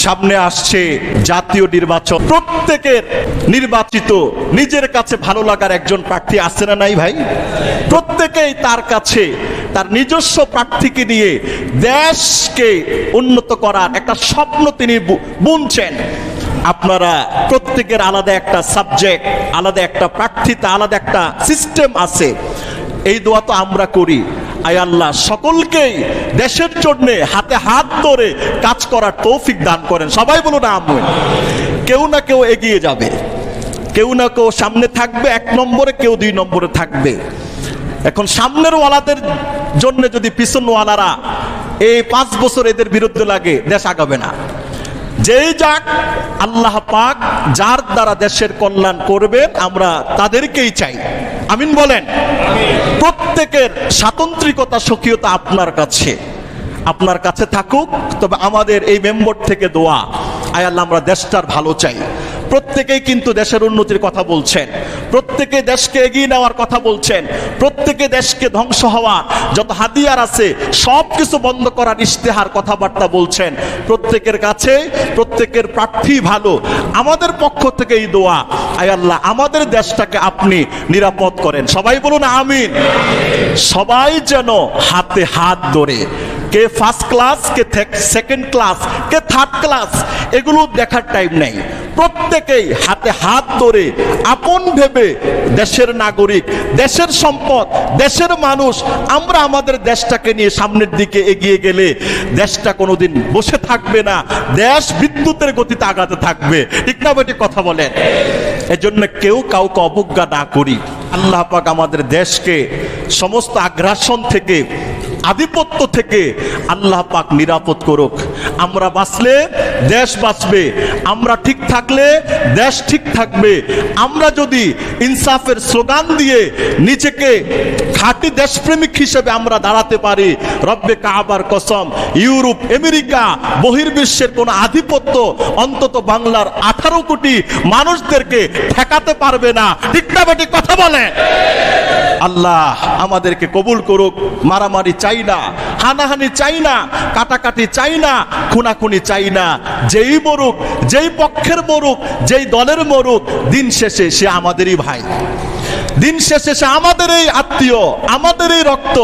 সামনে আসছে জাতীয় নির্বাচন। প্রত্যেকের নির্বাচিত নিজের কাছে ভালো লাগার একজন প্রার্থী আছে না নাই ভাই? প্রত্যেকেই তার কাছে তার নিজস্ব প্রার্থীকে নিয়ে দেশকে উন্নত করার একটা স্বপ্ন তিনি বুনছেন। আপনারা প্রত্যেকের আলাদা একটা সাবজেক্ট, আলাদা একটা প্রার্থিতা, আলাদা একটা সিস্টেম আছে। এই দোয়া তো আমরা করি, আয় আল্লাহ সকলকেই দেশের জন্য হাতে হাত ধরে কাজ করার তৌফিক দান করেন। সবাই বলুন আমিন। কেউ না কেউ এগিয়ে যাবে, কেউ না কেউ সামনে থাকবে 1 নম্বরে, কেউ 2 নম্বরে থাকবে। এখন সামনের ওয়ালাদের জন্য যদি পিছনওয়ালারা এই 5 বছর এদের বিরুদ্ধে লাগে, দেশ আগাবে না। যেই যাক, আল্লাহ পাক যার দ্বারা দেশের কল্যাণ করবেন আমরা তাদেরকেই চাই। আমিন বলেন। প্রত্যেকের স্বাতন্ত্রিকতা স্বকীয়তা আপনার কাছে থাকুক। তবে আমাদের এই মেম্বার থেকে দোয়া, আয় আল্লাহ আমরা দেশটার ভালো চাই। প্রত্যেকেই কিন্তু দেশের উন্নতির কথা বলছেন, প্রত্যেকে দেশকে এগিয়ে নেওয়ার কথা বলছেন, প্রত্যেকে দেশকে ধ্বংস হওয়া যত হাতিয়ার আছে সব কিছু বন্ধ করার ইশতেহার কথাবার্তা বলছেন। প্রত্যেকের কাছে প্রত্যেকের প্রার্থী ভালো। আমাদের পক্ষ থেকে এই দোয়া, আয় আল্লাহ আমাদের দেশটাকে আপনি নিরাপদ করেন। সবাই বলুন আমিন। সবাই যেন হাতে হাত ধরে, কে ফার্স্ট ক্লাস, কে সেকেন্ড ক্লাস, কে থার্ড ক্লাস, এগুলো দেখার টাইম নেই। প্রত্যেকেই হাতে হাত ধরে আপন ভেবে দেশের নাগরিক, দেশের সম্পদ, দেশের মানুষ আমরা আমাদের দেশটাকে নিয়ে সামনের দিকে এগিয়ে গেলে দেশটা কোনোদিন বসে থাকবে না, দেশ বিদ্যুতের গতিতে আগাতে থাকবে। ঠিক না বেটি কথা বলেন? এজন্য কেউ কাউকে অবজ্ঞা না করি। আল্লাহ পাক আমাদের দেশকে সমস্ত আগ্রাসন থেকে, আধিপত্য থেকে আল্লাহ পাক নিরাপদ করুক। আমরা বাঁচলে দেশ বাঁচবে, আমরা ঠিক থাকলে দেশ ঠিক থাকবে। আমরা যদি ইনসাফের স্লোগান দিয়ে নিজেকে খাঁটি দেশপ্রেমিক হিসেবে আমরা দাঁড়াতে পারি, রব্বে কাবার কসম ইউরোপ, আমেরিকা, বহির্বিশ্বের কোন আধিপত্য অন্তত বাংলার 18 কোটি মানুষদেরকে ঠেকাতে পারবে না। ঠিক না বেটি কথা বলে? আল্লাহ আমাদেরকে কবুল করুক। মারামারি চাই না, হানাহানি চাই না, কাটাকাটি চাই না, খুনাখুনি চাই না। যেই মরুক, যেই পক্ষের মরুক, যেই দলের মরুক, দিন শেষে সে আমাদেরই ভাই, দিন শেষে সে আমাদেরই আত্মীয়, আমাদেরই রক্ত,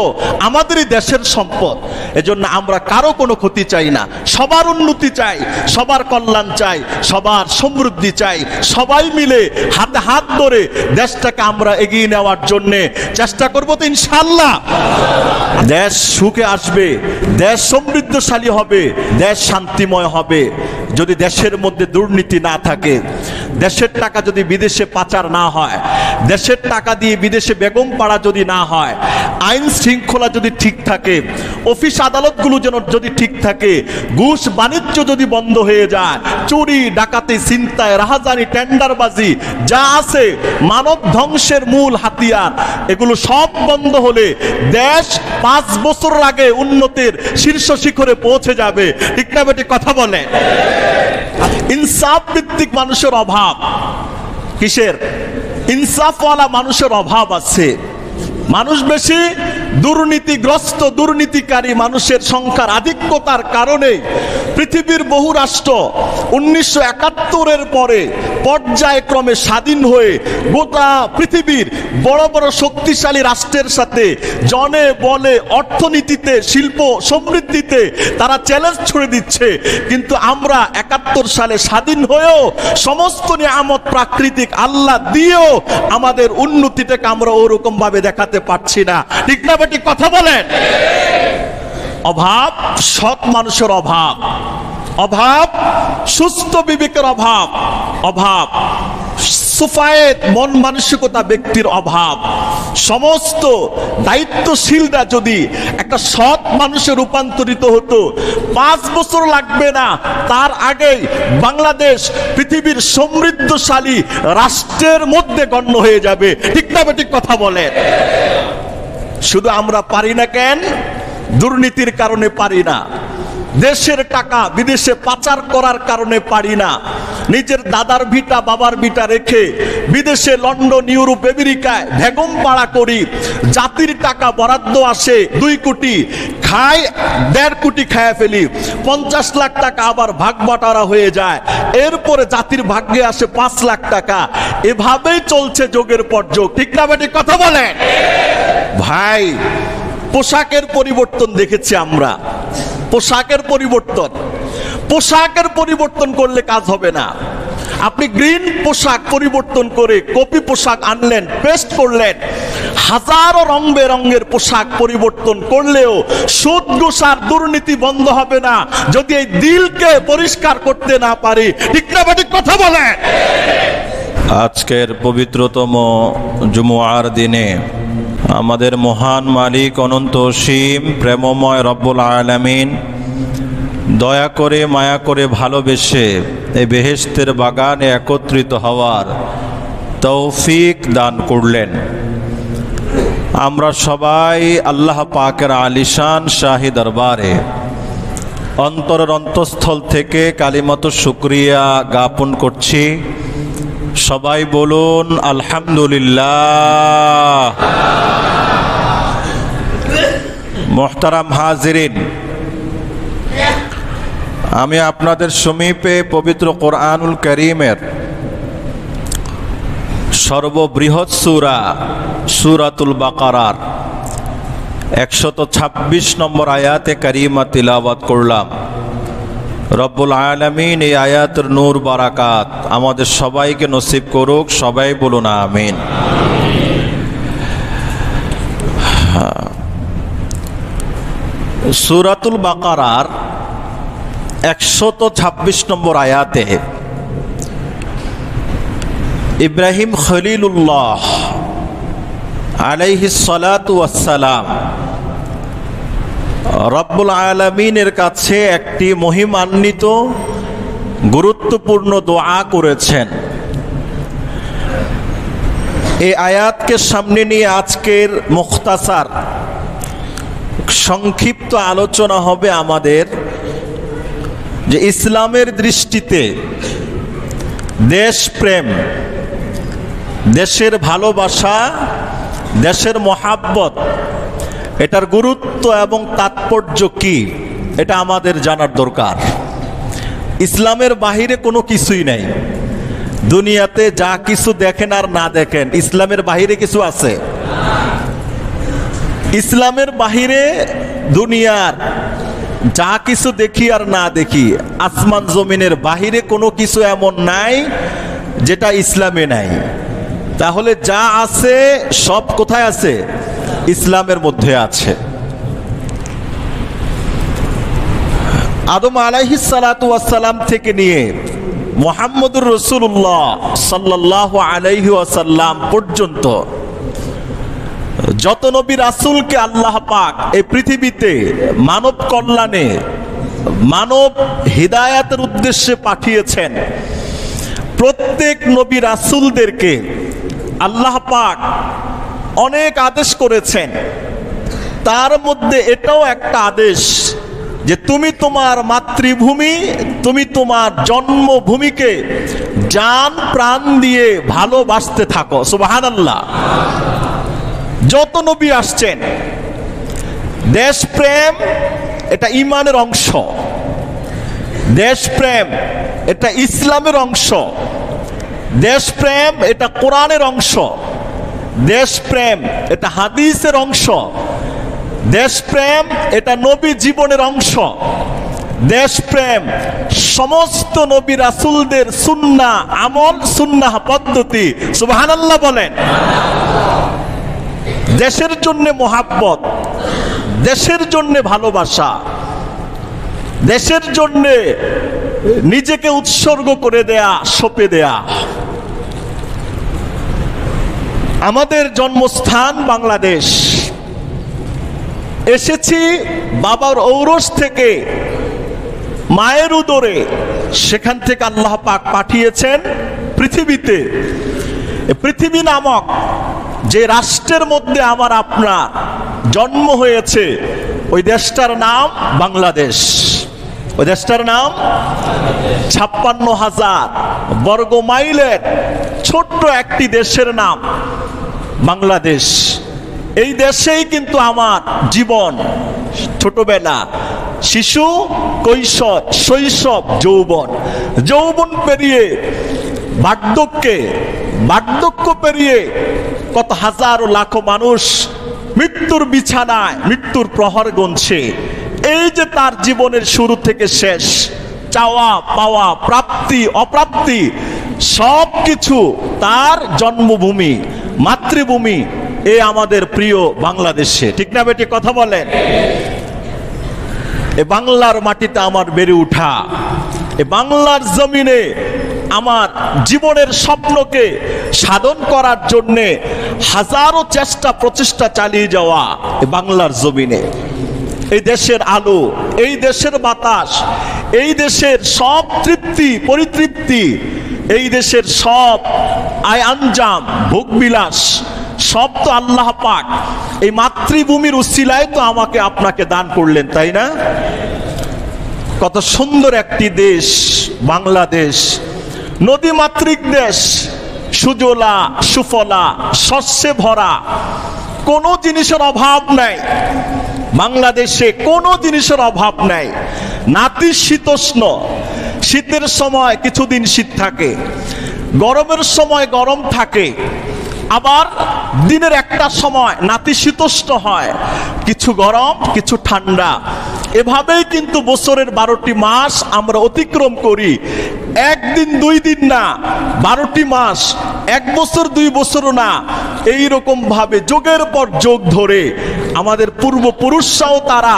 আমাদেরই দেশের সম্পদ। এজন্য আমরা কারো কোনো ক্ষতি চাই না, সবার উন্নতি চাই, সবার কল্যাণ চাই, সবার সমৃদ্ধি চাই। সবাই মিলে হাতে হাত ধরে দেশটাকে আমরা এগিয়ে নেওয়ার জন্য চেষ্টা করব তো ইনশাআল্লাহ। দেশ সুখে আসবে, দেশ সমৃদ্ধশালী হবে, দেশ শান্তিময় হবে যদি দেশের মধ্যে দুর্নীতি না থাকে, দেশের টাকা যদি বিদেশে পাচার না হয়, দেশের টাকা দিয়ে বিদেশে বেগম পাড়া যদি না হয়, আইন শৃঙ্খলা যদি ঠিক থাকে, অফিস আদালতগুলো যেন যদি ঠিক থাকে, ঘুষ বাণিজ্য যদি বন্ধ হয়ে যায়, চুরি ডাকাতি ছিনতাই রাহাজানি টেন্ডারবাজি যা আছে মানব ধ্বংসের মূল হাতিয়ার, এগুলো সব বন্ধ হলে দেশ 5 বছর আগে উন্নতির শীর্ষ শিখরে পৌঁছে যাবে। ঠিক না বেটি কথা বলে? ইনসাফ ভিত্তিক মানুষের অভাব, কিসের? ইনসাফওয়ালা মানুষের অভাব আছে। মানুষ বেশি, দুর্নীতিগ্রস্ত দুর্নীতিকারী মানুষের সংখ্যার আধিক্যতার কারণে পৃথিবীর বহু রাষ্ট্র 1971-এর পরে পর্যায়ক্রমে স্বাধীন হয়ে গোটা পৃথিবীর বড় বড় শক্তিশালী রাষ্ট্রের সাথে জনে বলে অর্থনীতিতে, শিল্প সমৃদ্ধিতে তারা চ্যালেঞ্জ ছুড়ে দিচ্ছে। কিন্তু আমরা 71 সালে স্বাধীন হয়েও সমস্ত নিয়ামত প্রাকৃতিক আল্লাহ দিয়েও আমাদের উন্নতিটাকে আমরা ওরকম ভাবে দেখাতে পারছি না। ঠিক না বেটি কথা বলেন? অভাব সৎ মানুষের অভাব, অভাব সুস্থ বিবেকের অভাব, অভাব সুফায়েত মন মানসিকতা ব্যক্তির অভাব। সমস্ত দায়িত্বশীলরা যদি একটা সৎ মানুষে রূপান্তরিত হতো, 5 বছর লাগবে না, তার আগেই বাংলাদেশ পৃথিবীর সমৃদ্ধশালী রাষ্ট্রের মধ্যে গণ্য হয়ে যাবে। ঠিক না বেটি কথা বলে? শুধু আমরা পারি না কেন? দুর্নীতির কারণে পারি না, দেশের টাকা বিদেশে পাচার করার কারণে পারি না, নিজের দাদার ভিটা বাবার ভিটা রেখে বিদেশে লন্ডন ইউরোপ আমেরিকায় বেগম পাড়া করি, জাতির টাকা বরাদ্দ আসে 2 কোটি, খাই 1.5 কোটি খায় ফেলি, 50 লাখ টাকা আবার ভাগ বাটারা হয়ে যায়, এরপরে জাতির ভাগ্যে আসে 5 লাখ টাকা। এভাবেই চলছে যোগের পর যোগ। ঠিক না বেঠিক কথা বলেন ভাই? পোশাকের পরিবর্তন দেখেছি আমরা, পোশাকের পরিবর্তন করলে কাজ হবে না। আপনি গ্রিন পোশাক পরিবর্তন করে কপি পোশাক আনলেন, পেস্ট করলেন, হাজারো রং বেরঙের পোশাক পরিবর্তন করলেও সুদ ঘুষ আর দুর্নীতি বন্ধ হবে না যদি এই দিলকে পরিষ্কার করতে না পারি। ঠিক না বেঠিক কথা বলেন? আজকের পবিত্রতম জুমুআর দিনে আমাদের মহান মালিক অনন্ত অসীম প্রেমময় রব্বুল আলামিন দয়া করে মায়া করে ভালোবেসে এই বেহেশতের বাগানে একত্রিত হওয়ার তৌফিক দান করলেন। আমরা সবাই আল্লাহ পাকের আলিশান শাহী দরবারে অন্তরের অন্তঃস্থল থেকে কালিমাত শুকরিয়া জ্ঞাপন করছি। সবাই বলুন আলহামদুলিল্লাহ। মোহতারাম হাজিরিন, আমি আপনাদের সমীপে পবিত্র কোরআনুল কারীমের সর্ববৃহৎ সূরা সূরাতুল বাকারার 126 নম্বর আয়াতে কারিমা তিলাওয়াত করলাম। রব্বুল আলামিন এই আয়াতের নূর বারাকাত আমাদের সবাইকে নসিব করুক। সবাই বলুন আমিন। সূরাতুল বাকারার 126 নম্বর আয়াতে ইব্রাহিম খলিলুল্লাহ আলাইহিস সালাতু ওয়াস সালাম রব্বুল আলামিনের কাছে একটি মহিমান্বিত গুরুত্বপূর্ণ দোয়া করেছেন। এই আয়াতকে সামনে নিয়ে আজকের মুখতাসার সংক্ষিপ্ত আলোচনা হবে আমাদের, যে ইসলামের দৃষ্টিতে দেশপ্রেম, দেশের ভালোবাসা, দেশের মহাব্বত, এটার গুরুত্ব এবং তাৎপর্য কি এটা আমাদের জানার দরকার। ইসলামের বাহিরে কোনো কিছুই নাই। দুনিয়াতে যা কিছু দেখেন আর না দেখেন, ইসলামের বাহিরে কিছু আছে? ইসলামের বাহিরে দুনিয়ার যা কিছু দেখি আর না দেখি, আসমান জমিনের বাহিরে কোনো কিছু এমন নাই যেটা ইসলামে নাই। তাহলে যা আছে সব কোথায় আছে? ইসলামের মধ্যে আছে। আদম আলাইহিস সালাতু ওয়াস সালাম থেকে নিয়ে মুহাম্মদুর রাসূলুল্লাহ সাল্লাল্লাহু আলাইহি ওয়াসাল্লাম পর্যন্ত যত নবী রাসূলকে আল্লাহ পাক এই পৃথিবীতে মানব কল্যাণে, মানব হিদায়াতের উদ্দেশ্যে পাঠিয়েছেন, প্রত্যেক নবী রাসূলদেরকে আল্লাহ পাক অনেক আদেশ করেছেন। তার মধ্যে এটাও একটা আদেশ যে তুমি তোমার মাতৃভূমি, তুমি তোমার জন্মভূমিকে জান প্রাণ দিয়ে ভালোবাসতে থাকো। সুবহানাল্লাহ। যত নবী আসছেন, দেশপ্রেম এটা ঈমানের অংশ, দেশপ্রেম এটা ইসলামের অংশ, দেশপ্রেম এটা কোরআনের অংশ, দেশপ্রেম এটা হাদিসের অংশ, দেশপ্রেম এটা নবী জীবনের অংশ, দেশপ্রেম সমস্ত নবী রাসূলদের সুন্নাহ আমল, সুন্নাহ পদ্ধতি। সুবহানাল্লাহ বলেন। দেশের জন্য মোহাব্বত, দেশের জন্য ভালোবাসা, দেশের জন্য নিজেকে উৎসর্গ করে দেয়া, সঁপে দেয়া। আমাদের জন্মস্থান বাংলাদেশ। এসেছি বাবার ঔরস থেকে, মায়ের উদরে, সেখান থেকে আল্লাহ পাক পাঠিয়েছেন পৃথিবীতে। পৃথিবী নামক যে রাষ্ট্রের মধ্যে আমার আপনার জন্ম হয়েছে, ওই দেশটার নাম বাংলাদেশ। ওই দেশটার নাম 56,000 বর্গ মাইলের ছোট্ট একটি দেশের নাম বাংলাদেশ। এই দেশেই কিন্তু আমার জীবন ছোটবেলা, শিশু, কৈশোর, শৈশব, যৌবন, যৌবন পেরিয়ে বার্ধক্য পেরিয়ে কত হাজারো লাখো মানুষ মৃত্যুর বিছানায় মৃত্যুর প্রহর গুনছে। এই যে তার জীবনের শুরু থেকে শেষ, চাওয়া পাওয়া, প্রাপ্তি অপ্রাপ্তি, সব কিছু তার জন্মভূমি, মাতৃভূমি এই আমাদের প্রিয় বাংলাদেশে। ঠিক না বেটি, কথা বলেন? এ বাংলার মাটিতে আমার বেড়ে ওঠা, এ বাংলার জমিনে আমার জীবনের স্বপ্নকে সাধন করার জন্যে হাজারো চেষ্টা প্রচেষ্টা চালিয়ে যাওয়া এ বাংলার জমিনে। এই দেশের আলো, এই দেশের বাতাস, এই দেশের সব তৃপ্তি পরিতৃপ্তি, এই দেশের সব আয় আঞ্জাম ভোগবিলাস সব তো আল্লাহ পাক এই মাতৃভূমির উসিলায় তো আমাকে আপনাকে দান করলেন, তাই না? কত সুন্দর একটি দেশ বাংলাদেশ, নদীমাতৃক দেশ, সুজলা সুফলা শস্যে ভরা, কোনো জিনিসের অভাব নাই বাংলাদেশে, কোনো জিনিসের অভাব নাই। নাতিশীতোষ্ণ, শীতের সময় কিছুদিন শীত থাকে, গরমের সময় গরম থাকে, আবার দিনের একটা সময় নাতিশীতোষ্ণ হয়, কিছু গরম কিছু ঠান্ডা। এভাবেই কিন্তু বছরের 12টি মাস আমরা অতিক্রম করি। একদিন দুই দিন না, 12টি মাস, 1 বছর 2 বছরও না, এই রকম ভাবে যোগের পর যোগ ধরে আমাদের পূর্বপুরুষরাও তারা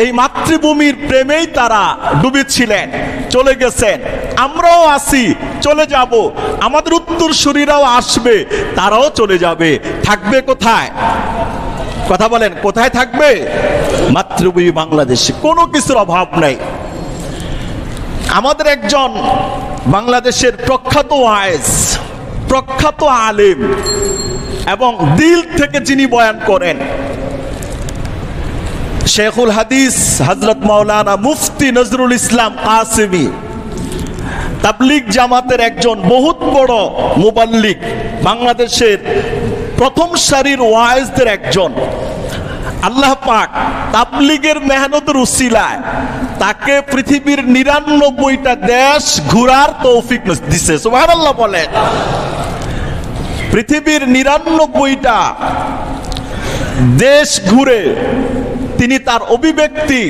এই মাতৃভূমির প্রেমেই তারা ডুবেছিলেন, চলে গেছেন। আমরাও আসি, চলে যাব, আমাদের উত্তরসূরিরাও আসবে, তারাও চলে যাবে। থাকবে কোথায়? কথা বলেন, কোথায় থাকবে? মাতৃভূমি বাংলাদেশে কোনো কিছুর অভাব নাই। আমাদের একজন বাংলাদেশের প্রখ্যাত ওয়াইজ, প্রখ্যাত আলেম এবং দিল থেকে যিনি বয়ান করেন, শেখুল হাদিস হযরত মাওলানা মুফতি নজরুল ইসলাম কাসেমি, তাবলিগ জামাতের একজন বহুত বড় মুবাল্লিগ, বাংলাদেশের প্রথম সারির ওয়াইজদের একজন। আল্লাহ পাক তাবলিগের মেহনতের উসিলায় তাকে পৃথিবীর 99টা দেশ ঘোরার তৌফিক দিছে। সুবহানাল্লাহ বলেন। পৃথিবীর 99টা দেশ ঘুরে তিনি তার অভিব্যক্তি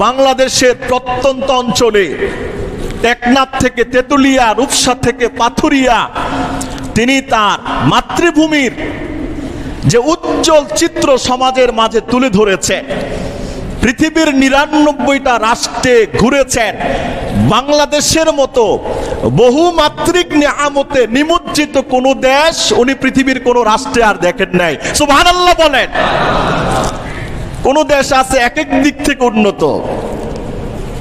বাংলাদেশের প্রত্যন্ত অঞ্চলে, টেকনাফ থেকে তেতুলিয়া, রূপসা থেকে পাথুরিয়া, তিনি তার মাতৃভূমির যে উজ্জ্বল চিত্র সমাজের মাঝে তুলে ধরেছেন। পৃথিবীর 99টা রাষ্ট্রে ঘুরেছেন। বাংলাদেশের মতো বহুমাত্রিক নিয়ামতে নিমজ্জিত কোন দেশ উনি পৃথিবীর কোন রাষ্ট্রে আর দেখেন নাই। সুবহানাল্লাহ বলেন। কোন দেশ আছে এক এক দিক থেকে উন্নত,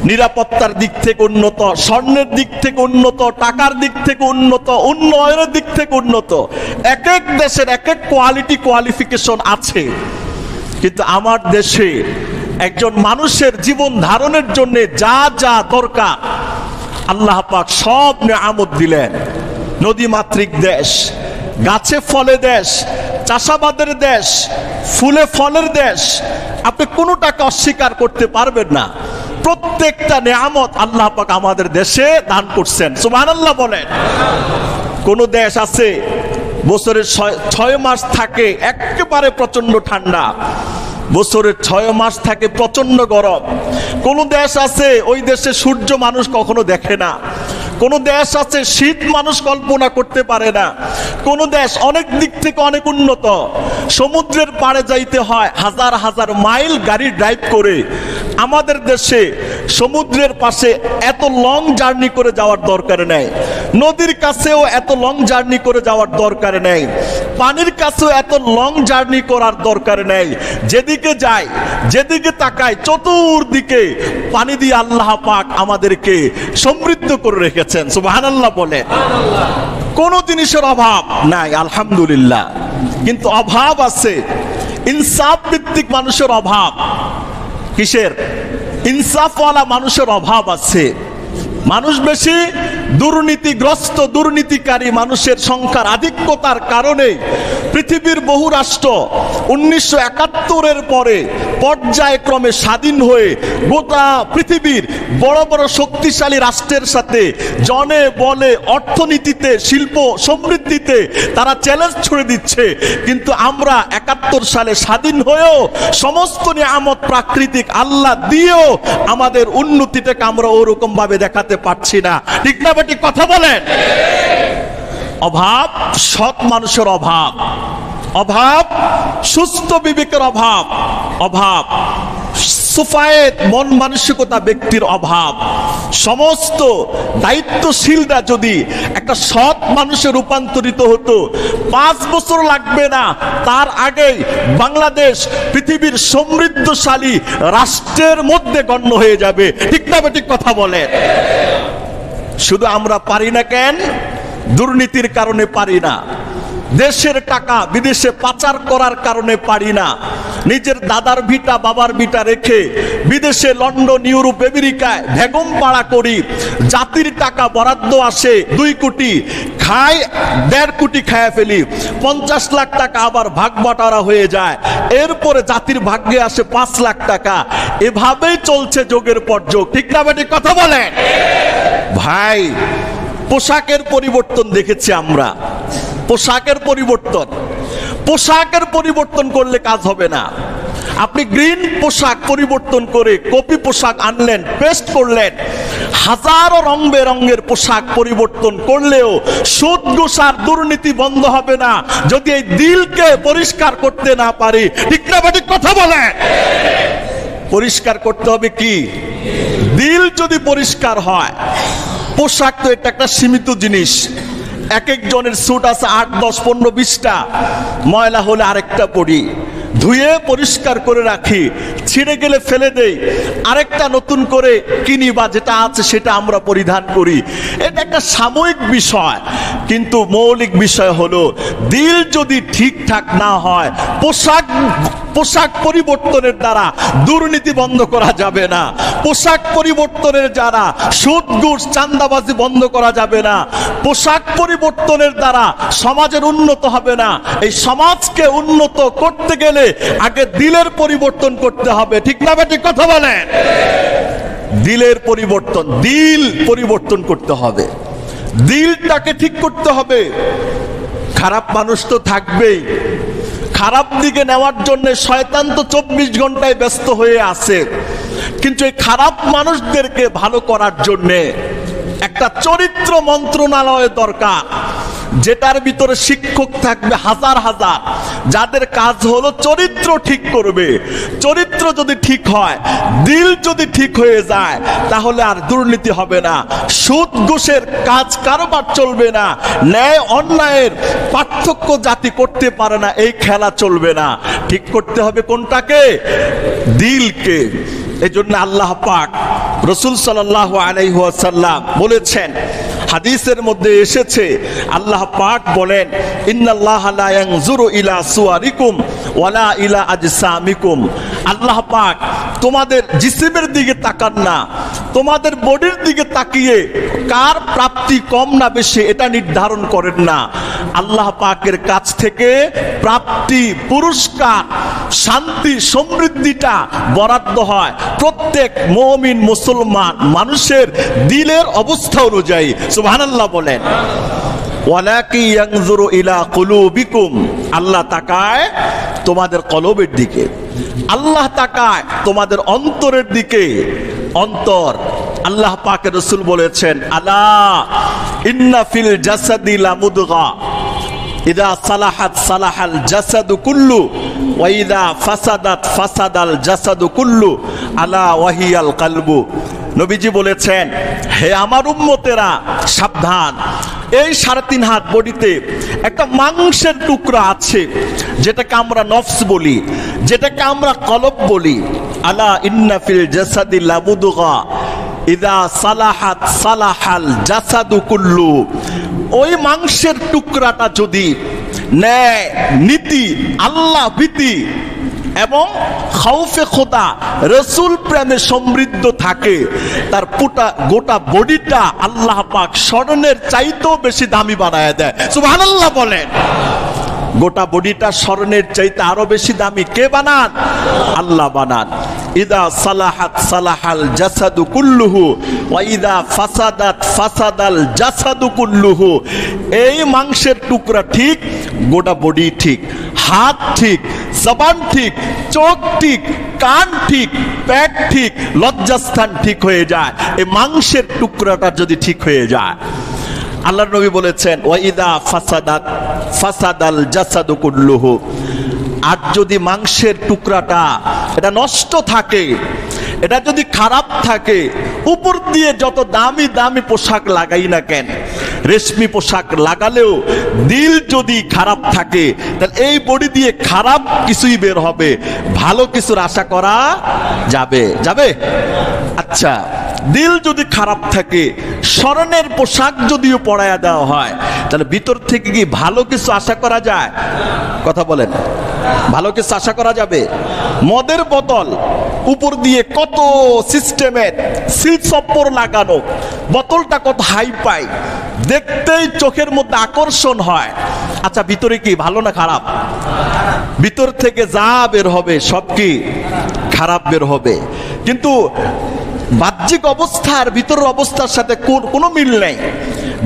নিরাপত্তার দিক থেকে উন্নত, স্বর্ণের দিক থেকে উন্নত, টাকার দিক থেকে উন্নত, উন্নয়নের দিক থেকে উন্নত। এক এক দেশের এক এক কোয়ালিটি কোয়ালিফিকেশন আছে। কিন্তু আমার দেশে একজন মানুষের জীবন ধারণের জন্য যা যা দরকার আল্লাহ পাক সব নিয়ামত দিলেন। নদীমাতৃক দেশ, গাছে ফলে দেশ, চাষাবাদের দেশ, ফুলে ফলের দেশ, আপনি কোনোটাকে অস্বীকার করতে পারবেন না। প্রত্যেকটা নিয়ামত আল্লাহ পাক আমাদের দেশে দান করছেন। সুবহানাল্লাহ বলেন। কোন দেশ আছে বছরের 6 মাস থাকে একেবারে প্রচন্ড ঠান্ডা, বছরের 6 মাস থাকে প্রচন্ড গরম। কোন দেশ আছে ওই দেশে সূর্য মানুষ কখনো দেখে না। কোন দেশ আছে শীত মানুষ কল্পনা করতে পারে না। কোন দেশ অনেক দিক থেকে অনেক উন্নত, সমুদ্রের পাড়ে যাইতে হয় হাজার হাজার মাইল গাড়ি ড্রাইভ করে। আমাদের দেশে সমুদ্রের পাশে এত লং জার্নি করে যাওয়ার দরকার নেই, নদীর কাছেও এত লং জার্নি করে যাওয়ার দরকার নেই, পানির কাছেও এত লং জার্নি করার দরকার নেই। যেদিকে যাই, যেদিকে তাকাই, চতুর্দিকে পানি দিয়ে আল্লাহ পাক আমাদেরকে সমৃদ্ধ করে রেখেছেন। সুবহানাল্লাহ বলে। কোন জিনিসের অভাব নাই আলহামদুলিল্লাহ, কিন্তু অভাব আছে ইনসাফ ভিত্তিক মানুষের অভাব। কিসের? ইনসাফওয়ালা মানুষের অভাব আছে। মানুষ বেশি, দুর্নীতিগ্রস্ত দুর্নীতিকারী মানুষের সংখ্যার আধিক্যতার কারণে পৃথিবীর বহু রাষ্ট্র 1971-এর পরে পর্যায়ক্রমে স্বাধীন হয়ে গোটা পৃথিবীর বড় বড় শক্তিশালী রাষ্ট্রের সাথে জনে বলে অর্থনীতিতে শিল্প সমৃদ্ধিতে তারা চ্যালেঞ্জ ছুড়ে দিচ্ছে। কিন্তু আমরা 71 সালে স্বাধীন হয়েও সমস্ত নিয়ামত প্রাকৃতিক আল্লাহ দিয়েও আমাদের উন্নতিটাকে আমরা ওরকম ভাবে দেখাতে পারছি না। ঠিক না বেটি কথা বলেন? অভাব সৎ মানুষের অভাব, অভাব সুস্থ বিবেকের অভাব, অভাব সুফায়েত মন মানসিকতা ব্যক্তির অভাব। সমস্ত দায়িত্বশীলরা যদি একটা সৎ মানুষে রূপান্তরিত হতো, 5 বছর লাগবে না, তার আগেই বাংলাদেশ পৃথিবীর সমৃদ্ধশালী রাষ্ট্রের মধ্যে গণ্য হয়ে যাবে। ঠিক না ঠিক কথা বলে? শুধু আমরা পারি না কেন? দুর্নীতির কারণে পারি না, দেশের টাকা বিদেশে পাচার করার কারণে পারি না, নিজের দাদার ভিটা বাবার ভিটা রেখে বিদেশে লন্ডন ইউরোপ আমেরিকায় বেগম পাড়া করি, জাতির টাকা বরাদ্দ আসে 2 কোটি, খাই 1.5 কোটি খায় ফেলি, 50 লাখ টাকা আবার ভাগ বাটারা হয়ে যায়, এরপরে জাতির ভাগ্যে আসে 5 লাখ টাকা। এভাবেই চলছে যোগের পর যোগ। ঠিক না বেটি কথা বলেন? ভাই পোশাকের পরিবর্তন দেখেছি আমরা, পোশাকের পরিবর্তন, পোশাকের পরিবর্তন করলে কাজ হবে না। আপনি গ্রিন পোশাক পরিবর্তন করে কপি পোশাক আনলেন, পেস্ট করলেন, হাজারো রং বেরঙের পোশাক পরিবর্তন করলেও সুদ ঘুষ আর দুর্নীতি বন্ধ হবে না যদি এই দিলকে পরিষ্কার করতে না পারি। ঠিক না ঠিক কথা বলেন? পরিষ্কার করতে হবে কি? দিল যদি পরিষ্কার হয়, পোশাক তো এটা একটা সীমিত জিনিস, এক একজনের স্যুট আছে 8, 10, 15, 20টা, ময়লা হলে আরেকটা পরি, ধুয়ে পরিষ্কার করে রাখি, ছিঁড়ে গেলে ফেলে দেই, আরেকটা নতুন করে কিনি বা যেটা আছে সেটা আমরা পরিধান করি। এটা একটা সাময়িক বিষয়, কিন্তু মৌলিক বিষয় হলো দিল যদি ঠিকঠাক না হয়, পোশাক পরিবর্তনের দ্বারা দুর্নীতি বন্ধ করা যাবে না, পোশাক পরিবর্তনের দ্বারা সুদ ঘুষ চাঁদাবাজি বন্ধ করা যাবে না, পোশাক পরিবর্তনের দ্বারা সমাজের উন্নত হবে না। এই সমাজকে উন্নত করতে গেলে আগে দিলের পরিবর্তন করতে হবে। ঠিক না ঠিক কথা বলেন? দিলের পরিবর্তন, দিল পরিবর্তন করতে হবে, দিলটাকে ঠিক করতে হবে। খারাপ মানুষ তো থাকবেই, খারাপ দিকে নেওয়ার জন্য শয়তান তো 24 ঘন্টায় ব্যস্ত হয়ে আছে, কিন্তু এই খারাপ মানুষদেরকে ভালো করার জন্য একটা চরিত্র মন্ত্রণালয় দরকার, যেটার ভিতরে শিক্ষক থাকবে হাজার হাজার, যাদের কাজ হলো চরিত্র ঠিক করবে। চরিত্র যদি ঠিক হয়, দিল যদি ঠিক হয়ে যায়, তাহলে আর দুর্নীতি হবে না, সুদ ঘুষের কাজ কারবার চলবে না, ন্যায় অন্যায়ের পার্থক্য জাতি করতে পারে না, এই খেলা চলবে না। ঠিক করতে হবে কোনটাকে? দিলকে। এজন্য আল্লাহ পাক রাসূল সাল্লাল্লাহু আলাইহি ওয়াসাল্লাম বলেছেন, হাদিসের মধ্যে এসেছে, আল্লাহ পাক বলেন, ইন্নাল্লাহা লা ইয়ানজুরু ইলা সুওয়ারিকুম ওয়ালা ইলা আজসামিকুম। আল্লাহ পাক তোমাদের জিসিমের দিকে তাকান না, তোমাদের বডির দিকে তাকিয়ে কার প্রাপ্তি কম না বেশি এটা নির্ধারণ করেন না। আল্লাহ পাকের কাছ থেকে প্রাপ্তি, পুরস্কার, শান্তি, সমৃদ্ধিটা বরাদ্দ হয় প্রত্যেক মুমিন মুসলমান মানুষের দিলের অবস্থা অনুযায়ী। সুবহানাল্লাহ বলেন। ওয়ালাকি ইয়ানজুরু ইলা কুলুবিকুম, আল্লাহ তাকায় তোমাদের কলবের দিকে, আল্লাহ তাকায় তোমাদের অন্তরের দিকে। অন্তর, আল্লাহ পাকের রাসূল বলেছেন, আলা ইন্না ফিল জাসাদি লামুদগা ইদা সালাহাত সালাহাল জাসাদু কুল্লু ওয়া ইদা ফাসাদাত ফাসাদাল জাসাদু কুল্লু আলা ওয়াহিয়াল কলবু। নবীজি বলেছেন, হে আমার উম্মতেরা সাবধান, এই 3.5 হাত বডিতে একটা মাংসের টুকরা আছে, যেটাকে আমরা নফস বলি, যেটাকে আমরা কলব বলি। আলা ইন্না ফিল জাসাদি লামুদগা ইদা সালাহাত সালাহাল জাসাদু কুল্লু। ওই মাংসের টুকরাটা যদি ন্যায় নীতি, আল্লাহ ভীতি, এবং খাউফে খোদা রসুল প্রেমে সমৃদ্ধ থাকে, তার গোটা বডিটা আল্লাহ পাক স্বর্ণের চাইতেও বেশি দামি বানায় দেয়। সুবহানাল্লাহ বলেন। গোটা বডিটা স্বর্ণের চাইতে আরো বেশি দামি কে বানান? আল্লাহ বানান। ইদা সালাহাত সালাহাল জাসাদু কুল্লুহু ওয়া ইদা ফাসাদাত ফাসাদাল জাসাদু কুল্লুহু। এই মাংসের টুকরা ঠিক, গোটা বডি ঠিক, হাত ঠিক, জবান ঠিক, চোখ ঠিক, কান ঠিক, পেট ঠিক, লজ্জাস্থান ঠিক হয়ে যায়। এই মাংসের টুকরাটা যদি ঠিক হয়ে যায়, আল্লাহর নবী বলেছেন ওয়াইদা ফাসাদাত ফাসাদাল জাসাদু কুল্লুহু। আর যদি মাংসের টুকরাটা এটা নষ্ট থাকে, এটা যদি খারাপ থাকে, উপর দিয়ে যত দামি দামি পোশাক লাগাই না কেন, রেশমি পোশাক লাগালেও দিল যদি খারাপ থাকে, তাহলে এই বডি দিয়ে খারাপ কিছুই বের হবে, ভালো কিছুর আশা করা যাবে যাবে? আচ্ছা, দিল যদি খারাপ থাকে, স্মরণের পোশাক যদিও পরায়া দেওয়া হয়, তাহলে ভিতর থেকে কি ভালো কিছু আশা করা যায়? কথা বলেন, ভালো কিছু আশা করা যাবে? মদের বোতল উপর দিয়ে কত সিস্টেমের সিল চপ্পর লাগানো, বোতলটা কত হাই পাই, দেখতেই চোখের মধ্যে আকর্ষণ হয়। আচ্ছা, ভিতরে কি ভালো না খারাপ? ভিতর থেকে যা বের হবে সব কি খারাপ বের হবে। কিন্তু বাহ্যিক অবস্থার ভিতরের অবস্থার সাথে কোনো মিল নেই।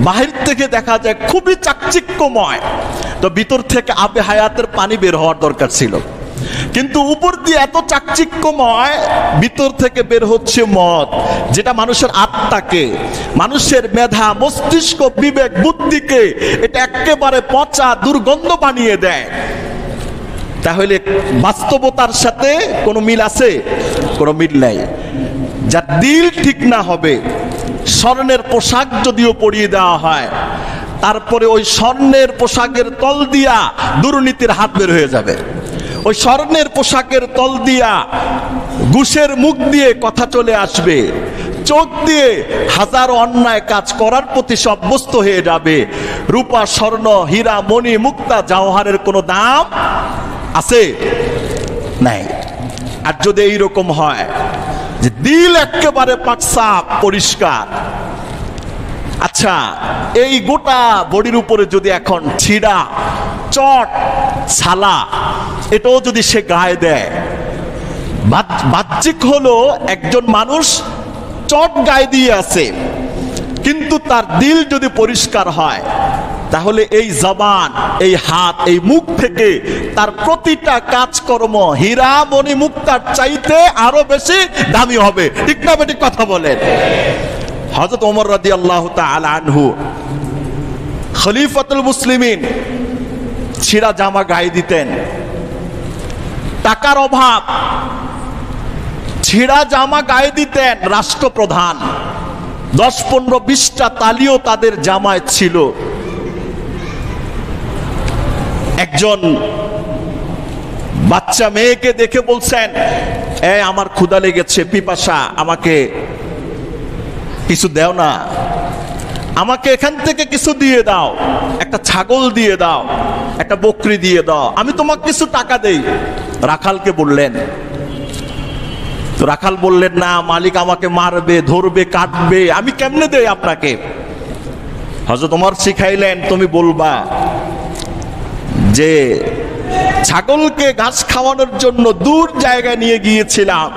বাহির থেকে দেখা যায় খুবই চাকচিক্যময়, তো ভিতর থেকে আবে হায়াতের পানি বের হওয়ার দরকার ছিল। কিন্তু উপর দিয়ে এত চাকচিক্যময়, ভিতর থেকে বের হচ্ছে মদ, যেটা মানুষের আত্মাকে, মানুষের মেধা, মস্তিষ্ক, বিবেক, বুদ্ধিকে এটা একেবারে পচা দুর্গন্ধ বানিয়ে দেয়। তাহলে বাস্তবতার সাথে কোনো মিল আছে? কোনো মিল নাই। যার দিল ঠিক না হবে, স্বর্ণের পোশাক যদিও পরিয়ে দেওয়া হয়, তারপরে ওই স্বর্ণের পোশাকের তল দিয়া দুর্নীতির হাত বের হয়ে যাবে। ওই স্বর্ণের পোশাকের তল দিয়া ঘুষের মুখ দিয়ে কথা চলে আসবে, চোখ দিয়ে হাজারো অন্যায় কাজ করার প্রতি অভ্যস্ত হয়ে যাবে। রূপা, স্বর্ণ, হীরা, মণি, মুক্তা, জওহারের কোনো দাম আছে? নাই। আর যদি এইরকম হয় যে দিল একেবারে পাকসাফ পরিষ্কার, আচ্ছা, এই গোটা বডির উপরে যদি এখন ছিড়া, চট, ছালা এটাও যদি সে গায়ে দেয়, বাহ্যিক হলো একজন মানুষ চট গায়ে দিয়ে আছে, কিন্তু তার দিল যদি পরিষ্কার হয়, তাহলে এই জবান, এই হাত, এই মুখ থেকে তার প্রতিটা কাজকর্ম হীরা, মণি, মুক্তার চাইতে আরো বেশি দামি হবে। ঠিক না বেঠিক কথা বলেন? হযরত ওমর রাদিয়াল্লাহু তাআলা আনহু খলিফাতুল মুসলিমিন ছিঁড়া জামা গায়ে দিতেন। টাকার অভাব, ছিঁড়া জামা গায়ে দিতেন রাষ্ট্রপ্রধান। 10-15-20টা তালিও তাদের জামায় ছিল। একজন বাচ্চা মেয়েকে দেখে বলছেন, আমার ক্ষুধা লেগেছে, পিপাসা, আমাকে কিছু দাও না, আমাকে এখান থেকে কিছু দিয়ে দাও, একটা ছাগল দিয়ে দাও, একটা বকরি দিয়ে দাও, আমি তোমাকে কিছু টাকা দেই। রাখালকে বললেন, তো রাখাল বললেন, না, মালিক আমাকে মারবে, ধরবে, কাটবে, আমি কেমনে দেই আপনাকে? হযরত ওমর শিখাইলেন, তুমি বলবা যে ছাগলকে ঘাস খাওয়ানোর জন্য দূর জায়গায় নিয়ে গিয়েছিলাম,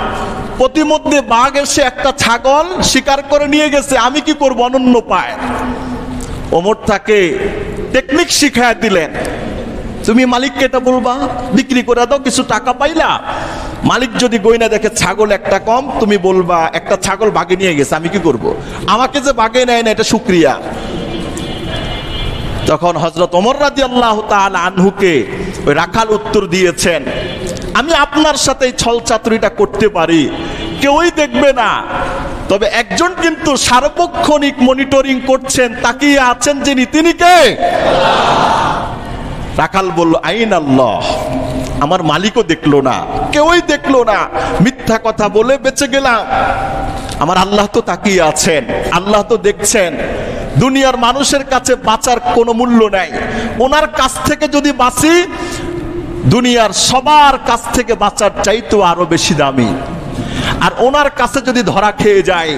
প্রতিমধ্যে বাঘ এসে একটা ছাগল শিকার করে নিয়ে গেছে, আমি কি করব অনন্য পায়। ওমর তাকে টেকনিক শিখায় দিলেন, তুমি মালিককে এটা বলবা, বিক্রি করে দাও, কিছু টাকা পাইলা। মালিক যদি গয়না দেখে ছাগল একটা কম, তুমি বলবা একটা ছাগল বাগে নিয়ে গেছে, আমি কি করব, আমাকে যে বাগে নেয় না এটা শুকরিয়া। তখন হযরত ওমর রাদিয়াল্লাহু তাআলা আনহুকে ওই রাখাল উত্তর দিয়েছেন, আমি আপনার সাথে ছল চাতুরিটা করতে পারি, কেউই দেখবে না, তবে একজন কিন্তু সার্বক্ষণিক মনিটরিং করছেন, তাকিয়ে আছেন যিনি, তিনি কে? রাখাল বলল, আইন আল্লাহ, আমার মালিকও দেখলো না, কেউই দেখলো না, মিথ্যা কথা বলে বেঁচে গেলাম। আমার আল্লাহ তো তাকিয়ে আছেন, আল্লাহ তো দেখছেন। দুনিয়ার মানুষের কাছে বাঁচার কোনো মূল্য নাই, ওনার কাছ থেকে যদি বাঁচি দুনিয়ার সবার কাছ থেকে বাঁচার চাইতেও আরো বেশি দামি। আর ওনার কাছে যদি ধরা খেয়ে যায়,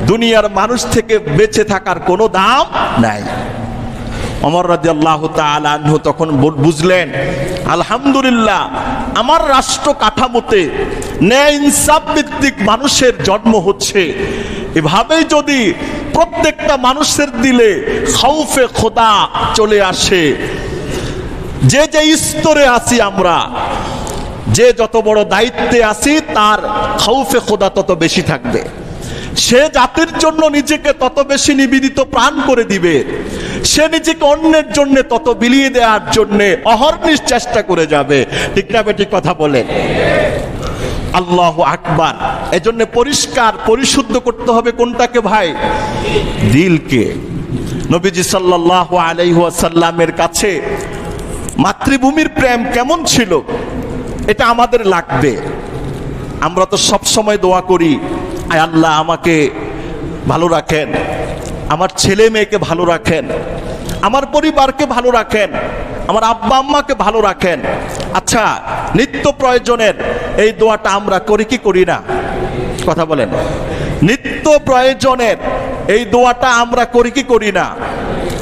দুনিয়ার মানুষ থেকে বেঁচে থাকার কোনো দাম নাই। ওমর রাদিয়াল্লাহু তাআলা আনহু তখন বুঝলেন, আলহামদুলিল্লাহ, আমার রাষ্ট্র কাঠামোতে ন্যায় ইনসাফ ভিত্তিক মানুষের জন্ম হচ্ছে। এভাবেই যদি প্রত্যেকটা মানুষের দিলে খাউফে খোদা চলে আসে, যে যে স্তরে আছি আমরা, যে যত বড় দায়িত্বে আছি, তার খাউফে খোদা তত বেশি থাকবে। সে জাতির জন্য নিজেকে তত বেশি নিবেদিত প্রাণ করে দিবে। সে নিজেকে অন্যের জন্য তত বিলিয়ে দেওয়ার জন্য অহর্নিশ চেষ্টা করে যাবে। ঠিক না বেঠিক কথা বলেন? আল্লাহু আকবার। এজন্য পরিষ্কার পরিশুদ্ধ করতে হবে কোনটাকে ভাই? দিলকে। নবীজি সাল্লাল্লাহু আলাইহি ওয়াসাল্লামের কাছে মাতৃভূমির প্রেম কেমন ছিল, এটা আমাদের লাগবে। আমরা তো সব সময় দোয়া করি, আয় আল্লাহ আমাকে ভালো রাখেন, আমার ছেলে মেয়েকে ভালো রাখেন, আমার পরিবারকে ভালো রাখেন, আমার আব্বা আম্মাকে ভালো রাখেন। আচ্ছা, নিত্য প্রয়োজনের এই দোয়াটা আমরা করি কি করি না? কথা বলেন। নিত্য প্রয়োজনের এই দোয়াটা আমরা করি কি করি না?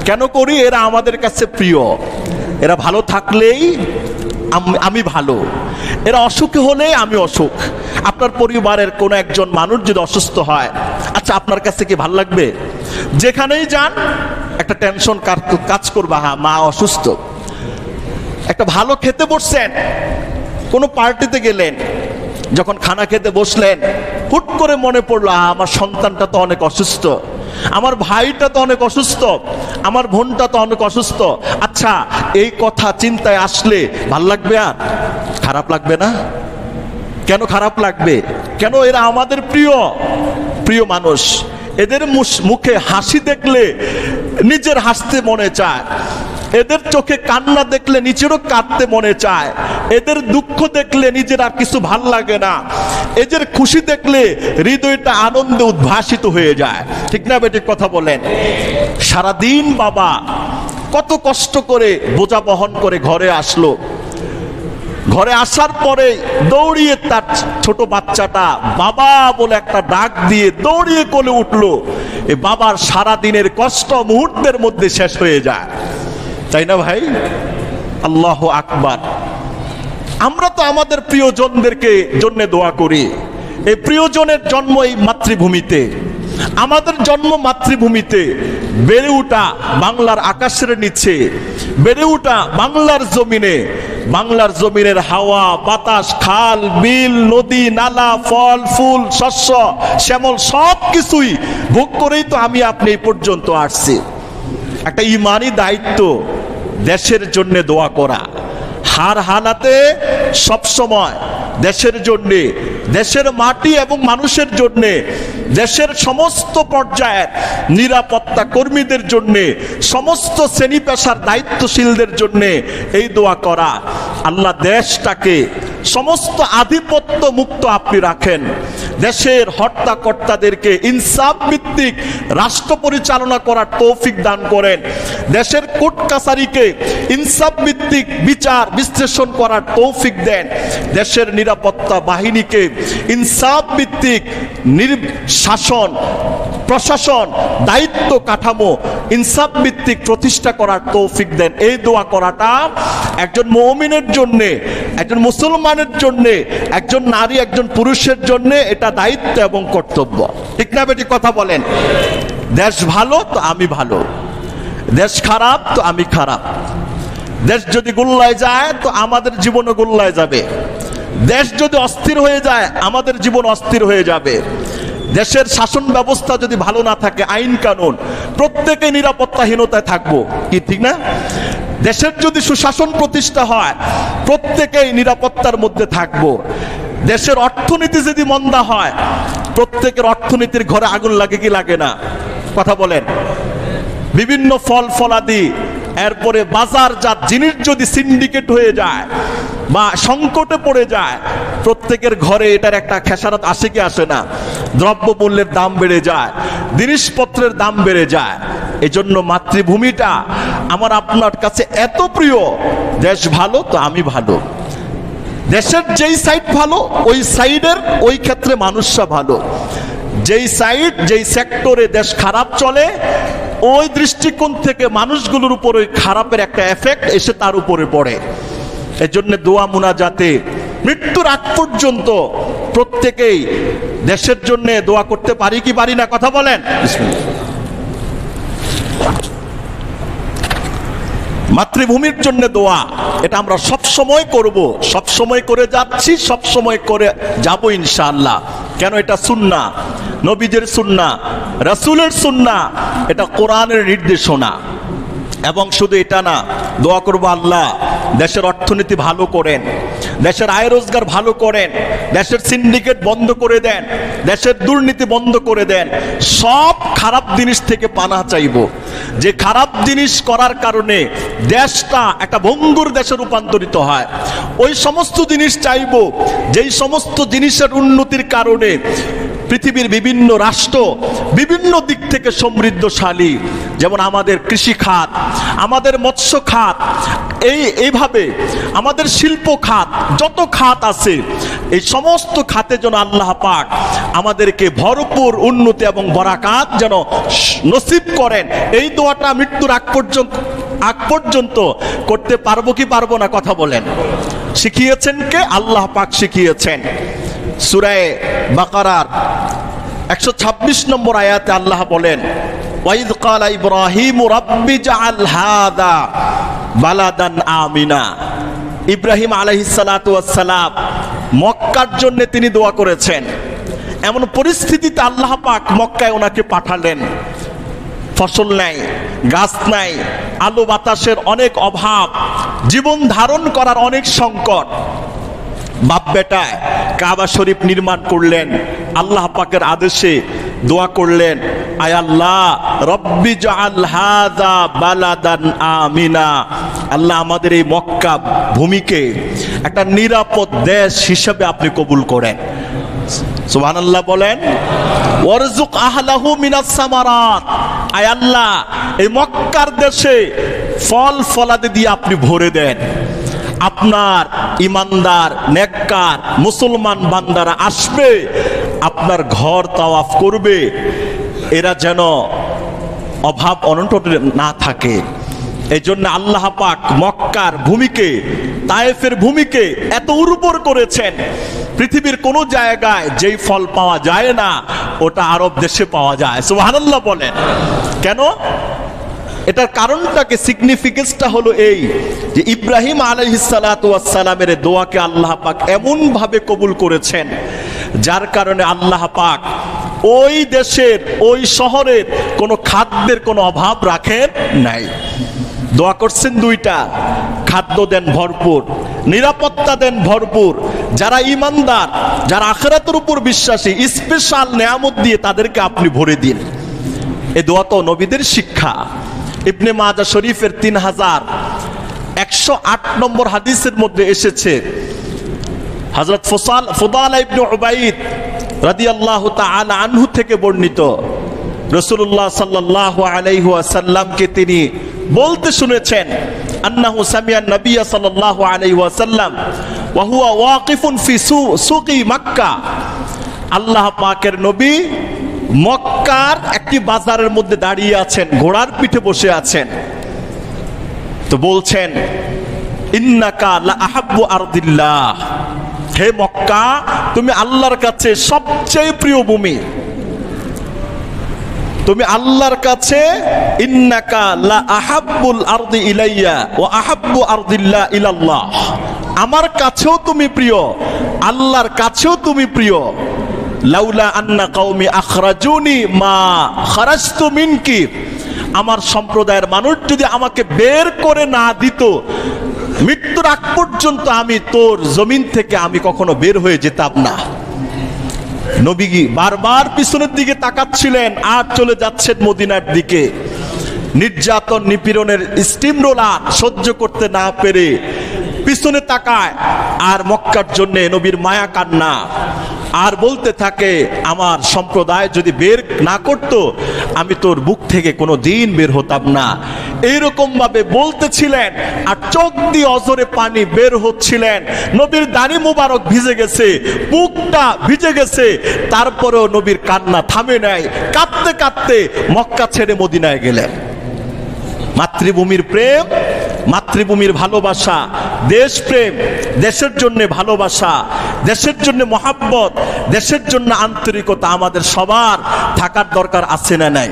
কেন করি? এরা আমাদের কাছে প্রিয়। এরা ভালো থাকলেই আমি ভালো, এরা অসুখী হলে আমি অসুখ। আপনার পরিবারের কোনো একজন মানুষ যদি অসুস্থ হয়, আচ্ছা আপনার কাছে কি ভালো লাগবে? যেখানেই যান একটা টেনশন কাজ করবে, হ্যাঁ মা অসুস্থ। একটা ভালো খেতে বসছেন, কোনো পার্টিতে গেলেন, যখন খানা খেতে বসলেন হুট করে মনে পড়লো, আমার সন্তানটা তো অনেক অসুস্থ, আমার ভাইটা তো অনেক অসুস্থ, আমার বোনটা তো অনেক অসুস্থ। আচ্ছা, এই কথা চিন্তায় আসলে ভাল লাগবে? আর খারাপ লাগবে না? কেন খারাপ লাগবে? কেন? এরা আমাদের প্রিয় প্রিয় মানুষ। এদের মুখে হাসি দেখলে নিজের হাসতে মনে চায়, এদের চোখে কান্না দেখলে নিজেরও কাঁদতে মনে চায়, এদের দুঃখ দেখলে নিজের আর কিছু ভাল লাগে না, এদের খুশি দেখলে হৃদয়টা আনন্দে উদ্ভাসিত হয়ে যায়। ঠিক না বেঠিক কথা বলেন? সারাদিন বাবা কত কষ্ট করে বোঝা বহন করে ঘরে আসলো, ঘরে আসার পরে দৌড়িয়ে তার ছোট বাচ্চাটা বাবা বলে একটা ডাক দিয়ে দৌড়িয়ে কোলে উঠলো। এ বাবার সারা দিনের কষ্ট মুহূর্তের মধ্যে শেষ হয়ে যায়, তাই না ভাই? আল্লাহু আকবার। আমরা তো আমাদের প্রিয়জনদেরকে জন্য দোয়া করি। এই প্রিয়জনের জন্ম এই মাতৃভূমিতে, আমাদের জন্ম মাতৃভূমিতে। বেড়ে ওঠা বাংলার আকাশের নিচে, বেড়ে ওঠা বাংলার জমিনে। বাংলার জমিনের হাওয়া বাতাস, খাল বিল, নদী নালা, ফল ফুল, শস্য শ্যামল সব কিছুই ভোগ করেই তো আমি আপনি এই পর্যন্ত আসছি। একটা ইমানি দায়িত্ব দেশের জন্য দোয়া করা, হার হালাতে সব সময় দেশের জন্যে, দেশের মাটি এবং মানুষের জন্যে, দেশের সমস্ত পর্যায়ের নিরাপত্তা কর্মীদের জন্যে, সমস্ত শ্রেণী পেশার দায়িত্বশীলদের জন্যে এই দোয়া করা। আল্লাহ দেশটাকে সমস্ত আধিপত্য মুক্ত আপনি রাখেন। দেশের হর্তাকর্তাদেরকে ইনসাফ ভিত্তিক রাষ্ট্র পরিচালনা করার তৌফিক দান করেন। দেশের কোর্ট কাছারিকে ইনসাফ ভিত্তিক বিচার বিশ্লেষণ করার তৌফিক দেন। দেশের নিরাপত্তা বাহিনীকে ইনসাফ ভিত্তিক শাসন প্রশাসন দায়িত্ব কাঠামো ইনসাফ ভিত্তিক প্রতিষ্ঠা করার তৌফিক দেন। এই দোয়া করাটা একজন মুমিনের জন্য, একজন মুসলমানের জন্য, একজন নারী একজন পুরুষের জন্য এটা দায়িত্ব এবং কর্তব্য। ঠিক না বেটি কথা বলেন? দেশ ভালো তো আমি ভালো, দেশ খারাপ তো আমি খারাপ। দেশ যদি গোল্লায় যায় তো আমাদের জীবনও গোল্লায় যাবে। দেশ যদি অস্থির হয়ে যায় আমাদের জীবন অস্থির হয়ে যাবে। দেশের শাসন ব্যবস্থা যদি ভালো না থাকে, আইন কানুন, প্রত্যেকে নিরাপত্তাহীনতায় থাকবো, কি ঠিক না? দেশের যদি সুশাসন প্রতিষ্ঠা হয় প্রত্যেকেই নিরাপত্তার মধ্যে থাকবো। দেশের অর্থনীতি যদি মন্দা হয় প্রত্যেকের অর্থনীতির ঘরে আগুন লাগে কি লাগে না? কথা বলেন। বিভিন্ন ফল ফলাদি এরপরে বাজারজাত জিনিস যদি সিন্ডিকেট হয়ে যায় বা সংকটে পড়ে যায় প্রত্যেকের ঘরে এটার একটা খেসারত আসে কি আসে না? দ্রব্যমূল্যের দাম বেড়ে যায়, জিনিসপত্রের দাম বেড়ে যায়। এজন্য মাতৃভূমিটা আমার আপনার কাছে এত প্রিয়। দেশ ভালো তো আমি ভালো, দেশের যেই সাইড ভালো ওই সাইডের ওই ক্ষেত্রে মানুষরা ভালো, যেই সাইড যেই সেক্টরে দেশ খারাপ চলে ওই দৃষ্টিকোণ থেকে মানুষগুলোর উপর ওই খারাপের একটা এফেক্ট এসে তার উপরে পড়ে। এজন্য দোয়া মুনাজাতে মৃত্যুর আগ পর্যন্ত প্রত্যেকেই দেশের জন্য দোয়া করতে পারি কি পারি না, কথা বলেন। মাতৃভূমির জন্য দোয়া, এটা আমরা সব সময় করব, সব সময় করে যাচ্ছি, সব সময় করে যাব ইনশাআল্লাহ। কেন? এটা সুন্নাহ, নবীদের সুন্নাহ, রাসূলের সুন্নাহ, এটা কোরআনের নির্দেশনা। এবং শুধু এটা না, দোয়া করব আল্লাহ দেশের অর্থনীতি ভালো করেন, দেশের আয় রোজগার ভালো করেন, দেশের সিন্ডিকেট বন্ধ করে দেন, দেশের দুর্নীতি বন্ধ করে দেন। সব খারাপ জিনিস থেকে পানাহ চাইব, যে খারাপ জিনিস করার কারণে দেশটা একটা ভঙ্গুর দেশে রূপান্তরিত হয়। ওই সমস্ত জিনিস চাইব যেই সমস্ত জিনিসের উন্নতির কারণে পৃথিবীর বিভিন্ন রাষ্ট্র বিভিন্ন দিক থেকে সমৃদ্ধশালী। যেমন আমাদের কৃষি খাত, আমাদের মৎস্য খাত, এইভাবে আমাদের শিল্প খাত, যত খাত আছে এই সমস্ত খাতে যেন আল্লাহ পাক আমাদেরকে ভরপুর উন্নতি এবং বরাকাত যেন নসিব করেন। এই দোয়াটা মৃত্যুর আগ পর্যন্ত করতে পারবো কি পারবো না, কথা বলেন। শিখিয়েছেন কে? আল্লাহ পাক শিখিয়েছেন। সূরা বাকারার 126 নম্বর আয়াতে আল্লাহ বলেন, ওয়াইদ ক্বালা ইব্রাহিমু রাব্বি জাআল হাযা বালাদান আমিনা। ইব্রাহিম আলাইহিস সালাতু ওয়াস সালাম মক্কার জন্য তিনি দোয়া করেছেন। এমন পরিস্থিতিতে আল্লাহ পাক মক্কায় ওনাকে পাঠালেন। ফসল নাই, গাছ নাই, আলো বাতাসের অনেক অভাব, জীবন ধারণ করার অনেক সংকট। বাপ বেটায় কাবা শরীফ নির্মাণ করলেন, আল্লাহ পাকের আদেশে দোয়া করলেন, আয় আল্লাহ রব্বি জাআল হাযা বালাদান আমিনা। আল্লাহ আমাদের এই মক্কা ভূমিকে একটা নিরাপদ দেশ হিসেবে আপনি কবুল করেন। সুবহানাল্লাহ বলেন। ওয়ারযুক আহলাহু মিনাস সামারাত। আয় আল্লাহ এই মক্কার দেশে ফল ফলাদি দিয়ে আপনি ভরে দেন। আপনার ইমানদার নেককার মুসলমান বান্দারা আসবে, আপনার ঘর তাওয়াফ করবে, এরা যেন অভাব অনটনে না থাকে। এই জন্য আল্লাহ পাক মক্কার ভূমিকে, তায়েফের ভূমিকে এত উর্বর করেছেন, পৃথিবীর কোন জায়গায় যেই ফল পাওয়া যায় না ওটা আরব দেশে পাওয়া যায়। সুবহানাল্লাহ বলেন। কেন? এটার কারণটাকে, সিগনিফিকেন্সটা হলো এই যে ইব্রাহিম আলাইহিস সালাতু ওয়াস সালামের দোয়াকে আল্লাহ পাক এমন ভাবে কবুল করেছেন যার কারণে আল্লাহ পাক ওই দেশের ওই শহরের কোনো খাদ্যের কোনো অভাব রাখেন নাই। দোয়া করছেন দুইটা, খাদ্য দেন ভরপুর, নিরাপত্তা দেন ভরপুর। যারা ইমানদার, যারা আখিরাতের উপর বিশ্বাসী, স্পেশাল নেয়ামত দিয়ে তাদেরকে আপনি ভরে দিন। এই দোয়া তো নবীদের শিক্ষা। ইবনে মাজাহ শরীফের 3108 নম্বর হাদিসের মধ্যে এসেছে, হযরত ফুদালা ইবনে উবাইদ রাদিয়াল্লাহু তাআলা আনহু থেকে বর্ণিত, রাসূলুল্লাহ সাল্লাল্লাহু আলাইহি ওয়াসাল্লামকে তিনি বলতে শুনেছেন, আন্নাহু সামিআন নবী সাল্লাল্লাহু আলাইহি ওয়াসাল্লাম ওয়া হুয়া ওয়াকিফুন ফি সুকি মক্কা। আল্লাহ পাকের নবী মক্কার একটি বাজারের মধ্যে দাঁড়িয়ে আছেন, ঘোড়ার পিঠে বসে আছেন। তো বলছেন, ইন্নাকা লা আহাব্বু আরদিল্লাহ, হে মক্কা তুমি আল্লাহর কাছে সবচেয়ে প্রিয় ভূমি। তুমি আল্লাহর কাছে, ইন্নাকা লা আহাব্বুল আরদি ইলাইয়া ওয়া আহাব্বু আরদিল্লাহ ইলাল্লাহ, আমার কাছেও তুমি প্রিয়, আল্লাহর কাছেও তুমি প্রিয়। লাউলা আন্না কওমি আখরাজুনি মা খারাজতু মিনকি, আমার সম্প্রদায়ের মানুষ যদি আমাকে বের করে না দিত, মৃত্যুর আগ পর্যন্ত আমি তোর জমিন থেকে আমি কখনো বের হয়ে যেতাম না। নবী বারবার পিছনের দিকে তাকাচ্ছিলেন আর চলে যাচ্ছেন মদিনার দিকে। নির্যাতন নিপীড়নের স্টিম রোলার সহ্য করতে না পেরে পিছনে তাকায় আর মক্কার জন্য নবীর মায়া কান্না। আর বলতে থাকে আমার সম্প্রদায় যদি বের না করতো আমি তোর বুক থেকে কোনো দিন বের হতাম না। এইরকম ভাবে বলতেছিলেন আর চোখ দিয়ে অজরে পানি বের হচ্ছিলেন। নবীর দাড়ি মুবারক ভিজে গেছে, বুকটা ভিজে গেছে, তারপরেও নবীর কান্না থামে নাই। কাঁদতে কাঁদতে মক্কা ছেড়ে মদিনায় গেলেন। মাতৃভূমির প্রেম, মাতৃভূমির ভালোবাসা, দেশপ্রেম, দেশের জন্য ভালোবাসা, দেশের জন্য মহাব্বত, দেশের জন্য আন্তরিকতা আমাদের সবার থাকার দরকার আছে না নাই?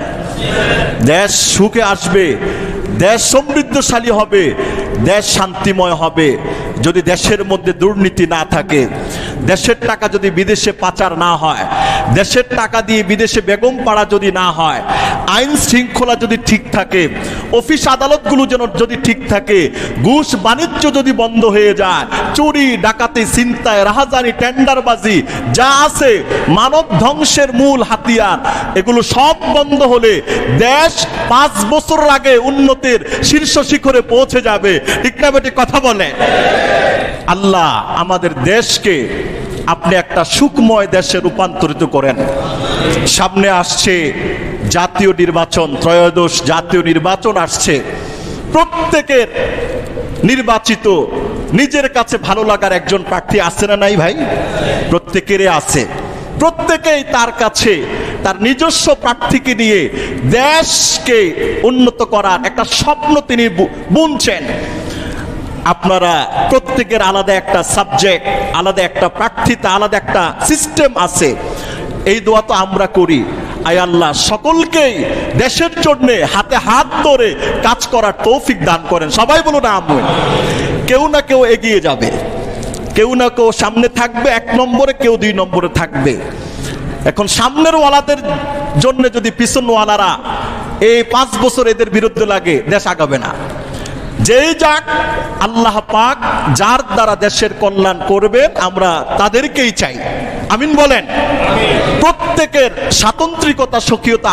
দেশ সুখে আসবে, দেশ সমৃদ্ধশালী হবে, দেশ শান্তিময় হবে যদি দেশের মধ্যে দুর্নীতি না থাকে, দেশের টাকা যদি বিদেশে পাচার না হয়, দেশের টাকা দিয়ে বিদেশে বেগম পাড়া যদি না হয়, আইন শৃঙ্খলা যদি ঠিক থাকে, অফিস আদালতগুলো যেন যদি ঠিক থাকে, ঘুষ বাণিজ্য যদি বন্ধ হয়ে যায়, চুরি ডাকাতি ছিনতাই রাহাজানি টেন্ডারবাজি যা আছে মানব ধ্বংসের মূল হাতিয়ার, এগুলো সব বন্ধ হলে দেশ 5 বছর আগে উন্নতির শীর্ষ শিখরে পৌঁছে যাবে। ঠিক না বেটি কথা বলে? আল্লাহ আমাদের দেশকে আপনি একটা সুখময় দেশে রূপান্তরিত করেন। সামনে আসছে জাতীয় নির্বাচন, ত্রয়োদশ জাতীয় নির্বাচন আসছে। প্রত্যেকের নির্বাচিত নিজের কাছে ভালো লাগার একজন প্রার্থী আছে না নাই ভাই? প্রত্যেকেরই আছে। প্রত্যেকেই তার কাছে তার নিজস্ব প্রার্থীকে নিয়ে দেশকে উন্নত করার একটা স্বপ্ন তিনি বুনছেন। আপনারা প্রত্যেকের আলাদা একটা সাবজেক্ট, আলাদা একটা প্রার্থিতা, আলাদা একটা সিস্টেম আছে। এই দোয়া তো আমরা করি, আয় আল্লাহ সকলকেই দেশের জন্য হাতে হাত ধরে কাজ করার তৌফিক দান করেন। সবাই বলুন আমিন। কেউ না কেউ এগিয়ে যাবে, কেউ না কেউ সামনে থাকবে 1 নম্বরে, কেউ 2 নম্বরে থাকবে। এখন সামনের ওয়ালাদের জন্য যদি পিছনওয়ালারা এই 5 বছর এদের বিরুদ্ধে লাগে, দেশ আগাবে না। যেই যাক আল্লাহ পাক যার দ্বারা দেশের কল্যাণ করবেন আমরা তাদেরকেই চাই। আমিন বলেন। প্রত্যেকের স্বাতন্ত্রিকতা স্বকীয়তা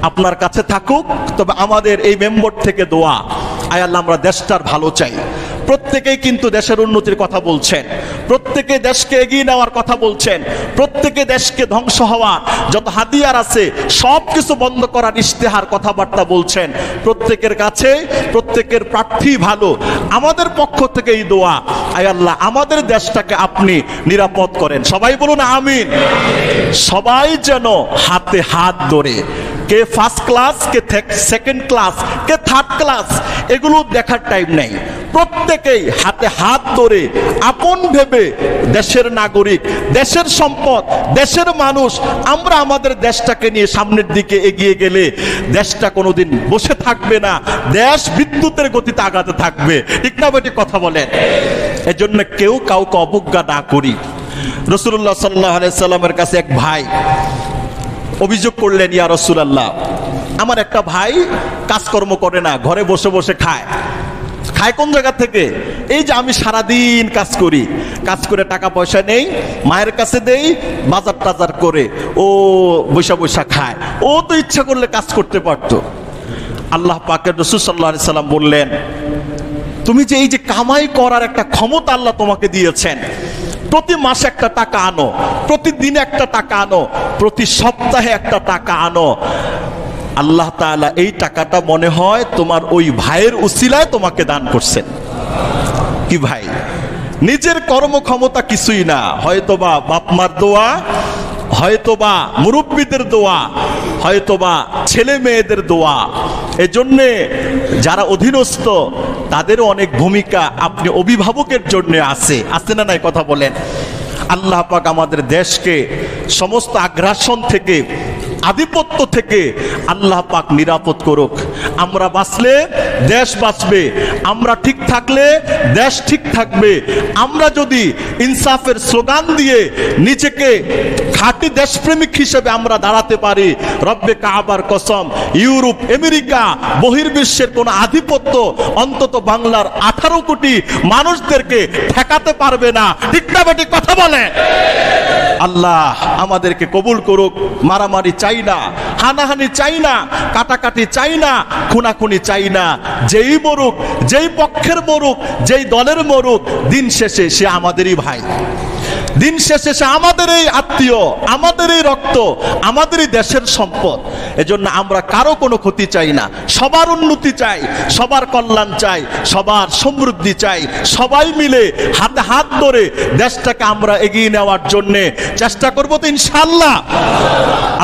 আপনার কাছে থাকুক। তবে আমাদের এই মেম্বর থেকে দোয়া, আয় আল্লাহ আমরা দেশটার ভালো চাই। প্রত্যেকেই কিন্তু দেশের উন্নতির কথা বলছেন, প্রত্যেকে দেশকে এগিয়ে নেওয়ার কথা বলছেন, প্রত্যেকে দেশকে ধ্বংস হওয়ার যত হাতিয়ার আছে সব কিছু বন্ধ করার ইশতেহার কথাবার্তা বলছেন। প্রত্যেকের কাছে প্রত্যেকের প্রার্থী ভালো। আমাদের পক্ষ থেকে এই দোয়া, আয় আল্লাহ আমাদের দেশটাকে আপনি নিরাপদ করেন। সবাই বলুন আমিন। সবাই যেন হাতে হাত ধরে, কে ফার্স্ট ক্লাস, কে সেকেন্ড ক্লাস, কে থার্ড ক্লাস, এগুলো দেখার টাইম নেই। প্রত্যেকেই হাতে হাত ধরে আপন ভেবে দেশের নাগরিক, দেশের সম্পদ, দেশের মানুষ আমরা আমাদের দেশটাকে নিয়ে সামনের দিকে এগিয়ে গেলে দেশটা কোনোদিন বসে থাকবে না, দেশ বিদ্যুতের গতিতে আগাতে থাকবে। ঠিক না বেটি কথা বলেন? এজন্য কেউ কাউকে অবজ্ঞা না করি। রাসূলুল্লাহ সাল্লাল্লাহু আলাইহি সাল্লামের কাছে এক ভাই অভিযোগ করলেন, ইয়া রাসূলুল্লাহ আমার একটা ভাই কাজকর্ম করে না, ঘরে বসে বসে খায়। কোন জায়গা থেকে? এই যে আমি সারাদিন কাজ করি, কাজ করে টাকা পয়সা নেই, মায়ের কাছে দেই, বাজার টাজার করে ও বৈশা বৈশা খায়। ও তো ইচ্ছা করলে কাজ করতে পারতো। আল্লাহ পাকের রাসূল সাল্লাল্লাহু আলাইহি সাল্লাম বললেন, তুমি যে এই যে কামাই করার একটা ক্ষমতা আল্লাহ তোমাকে দিয়েছেন, প্রতি মাসে একটা টাকা আনো, প্রতিদিন একটা টাকা আনো, প্রতি সপ্তাহে একটা টাকা আনো। আল্লাহ তাআলা এই টাকাটা মনে হয় তোমার ওই ভাইয়ের উসিলায় তোমাকে দান করছেন। কি ভাই? নিজের কর্মক্ষমতা কিছুই না, হয়তোবা বাপ মার দোয়া, হয়তোবা মুরব্বীদের দোয়া, হয়তোবা ছেলে মেয়েদের দোয়া। এজন্যে যারা অধীনস্থ তাদেরও অনেক ভূমিকা আপনি অভিভাবকের জন্য আছে না নাই? কথা বলেন। আল্লাহ পাক আমাদের দেশকে সমস্ত আগ্রাসন থেকে, আধিপত্য থেকে আল্লাহ পাক নিরাপদ করুক। আমরা বাঁচলে দেশ বাঁচবে, আমরা ঠিক থাকলে দেশ ঠিক থাকবে। আমরা যদি ইনসাফের স্লোগান দিয়ে নিজেকে খাঁটি দেশপ্রেমিক হিসেবে আমরা দাঁড়াতে পারি, রব্বে কাবার কসম ইউরোপ, আমেরিকা, বহির্বিশ্বের কোন আধিপত্য অন্তত বাংলার 18 কোটি মানুষদেরকে ঠেকাতে পারবে না। ঠিক না বেটি কথা বলে? আল্লাহ আমাদেরকে কবুল করুক। মারামারি চাই না, হানাহানি চাই না, কাটাকাটি চাই না, খুনাখুনি চাই না। যেই মরুক, যেই পক্ষের মরুক, যেই দলের মরুক, দিন শেষে সে আমাদেরই ভাই। দিন শেষে সে আমাদের এই আত্মীয়, আমাদের এই রক্ত, আমাদের এই দেশের সম্পদ। এজন্য আমরা কারো কোনো ক্ষতি চাই না, সবার উন্নতি চাই, সবার কল্যাণ চাই, সবার সমৃদ্ধি চাই। সবাই মিলে হাতে হাত ধরে দেশটাকে আমরা এগিয়ে নেওয়ার জন্য চেষ্টা করব তো ইনশাআল্লাহ।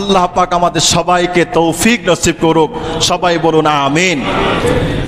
আল্লাহ পাক আমাদের সবাইকে তৌফিক নসিব করুক। সবাই বলুন আমিন।